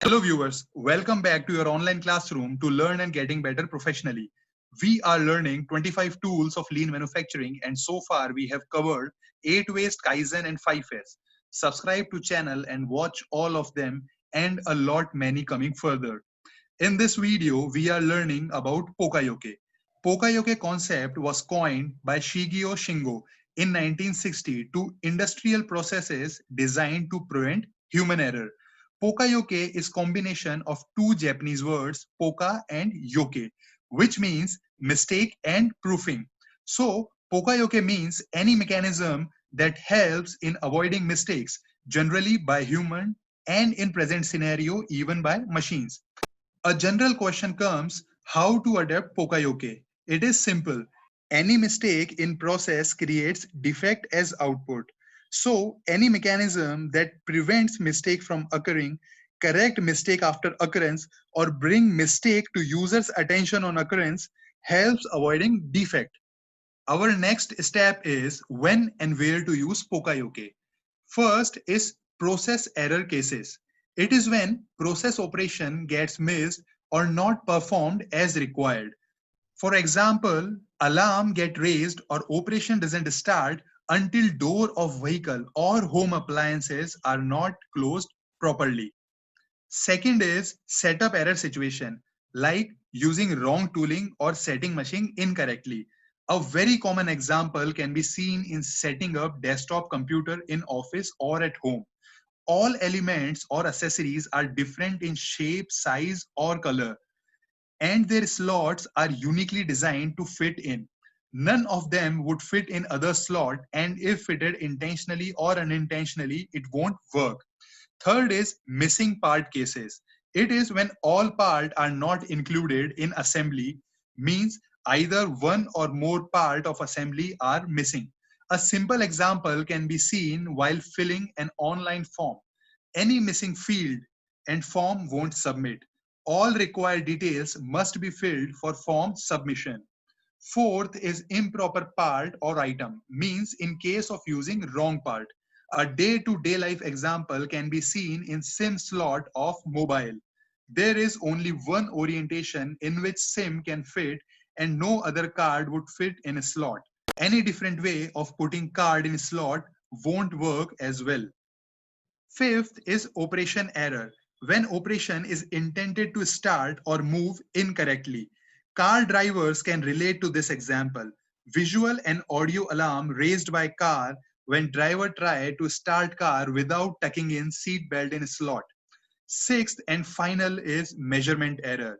Hello viewers, welcome back to your online classroom to learn and getting better professionally. We are learning 25 tools of lean manufacturing and so far we have covered 8 ways Kaizen and 5S. Subscribe to channel and watch all of them and a lot many coming further. In this video, we are learning about Pokayoke. Pokayoke concept was coined by Shigeo Shingo in 1960 to industrial processes designed to prevent human error. Pokayoke is combination of two Japanese words, poka and yoke, which means mistake and proofing. So, Pokayoke means any mechanism that helps in avoiding mistakes, generally by human and in present scenario even by machines. A general question comes, how to adapt Pokayoke? It is simple. Any mistake in process creates defect as output. So any mechanism that prevents mistake from occurring, correct mistake after occurrence, or bring mistake to user's attention on occurrence helps avoiding defect. Our next step is when and where to use Pokayoke. First is process error cases. It is when process operation gets missed or not performed as required. For example, alarm get raised or operation doesn't start until door of vehicle or home appliances are not closed properly. Second is setup error situation, like using wrong tooling or setting machine incorrectly. A very common example can be seen in setting up desktop computer in office or at home. All elements or accessories are different in shape, size, or color, and their slots are uniquely designed to fit in. None of them would fit in other slot, and if fitted intentionally or unintentionally, it won't work. Third is missing part cases. It is when all parts are not included in assembly, means either one or more part of assembly are missing. A simple example can be seen while filling an online form. Any missing field and form won't submit. All required details must be filled for form submission. Fourth is improper part or item, means in case of using wrong part. A day-to-day life example can be seen in SIM slot of mobile. There is only one orientation in which SIM can fit and no other card would fit in a slot. Any different way of putting card in a slot won't work as well. Fifth is operation error, when operation is intended to start or move incorrectly. Car drivers can relate to this example. Visual and audio alarm raised by car when driver tried to start car without tucking in seat belt in slot. Sixth and final is measurement error.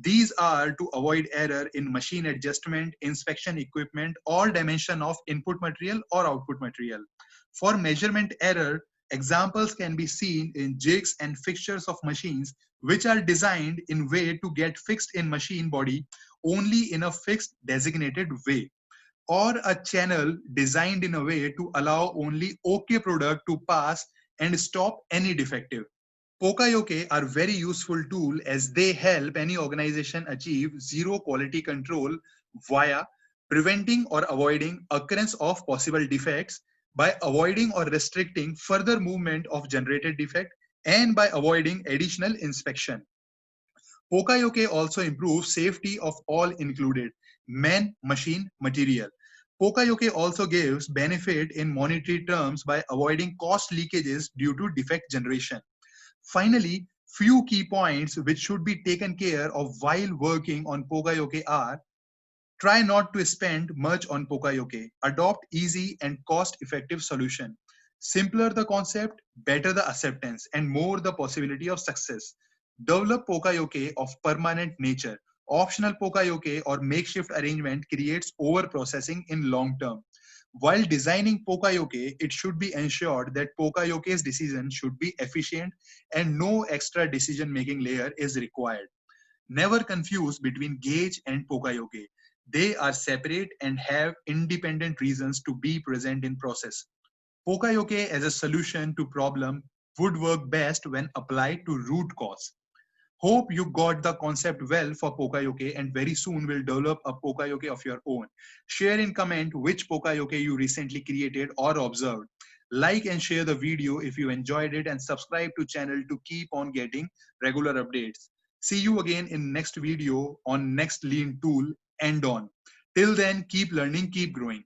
These are to avoid error in machine adjustment, inspection equipment, or dimension of input material or output material. For measurement error, examples can be seen in jigs and fixtures of machines which are designed in way to get fixed in machine body only in a fixed designated way, or a channel designed in a way to allow only OK product to pass and stop any defective. Pokayoke are very useful tool as they help any organization achieve zero quality control via preventing or avoiding occurrence of possible defects, by avoiding or restricting further movement of generated defect, and by avoiding additional inspection. Pokayoke also improves safety of all included, man, machine, material. Pokayoke also gives benefit in monetary terms by avoiding cost leakages due to defect generation. Finally, few key points which should be taken care of while working on Pokayoke are: try not to spend much on Pokayoke. Adopt easy and cost-effective solution. Simpler the concept, better the acceptance, and more the possibility of success. Develop Pokayoke of permanent nature. Optional Pokayoke or makeshift arrangement creates over-processing in long term. While designing Pokayoke, it should be ensured that Pokayoke's decision should be efficient and no extra decision-making layer is required. Never confuse between gauge and Pokayoke. They are separate and have independent reasons to be present in process. Pokayoke as a solution to problem would work best when applied to root cause. Hope you got the concept well for Pokayoke and very soon will develop a Pokayoke of your own. Share in comment which Pokayoke you recently created or observed. Like and share the video if you enjoyed it, and subscribe to channel to keep on getting regular updates. See you again in next video on next lean tool and on. Till then, keep learning, keep growing.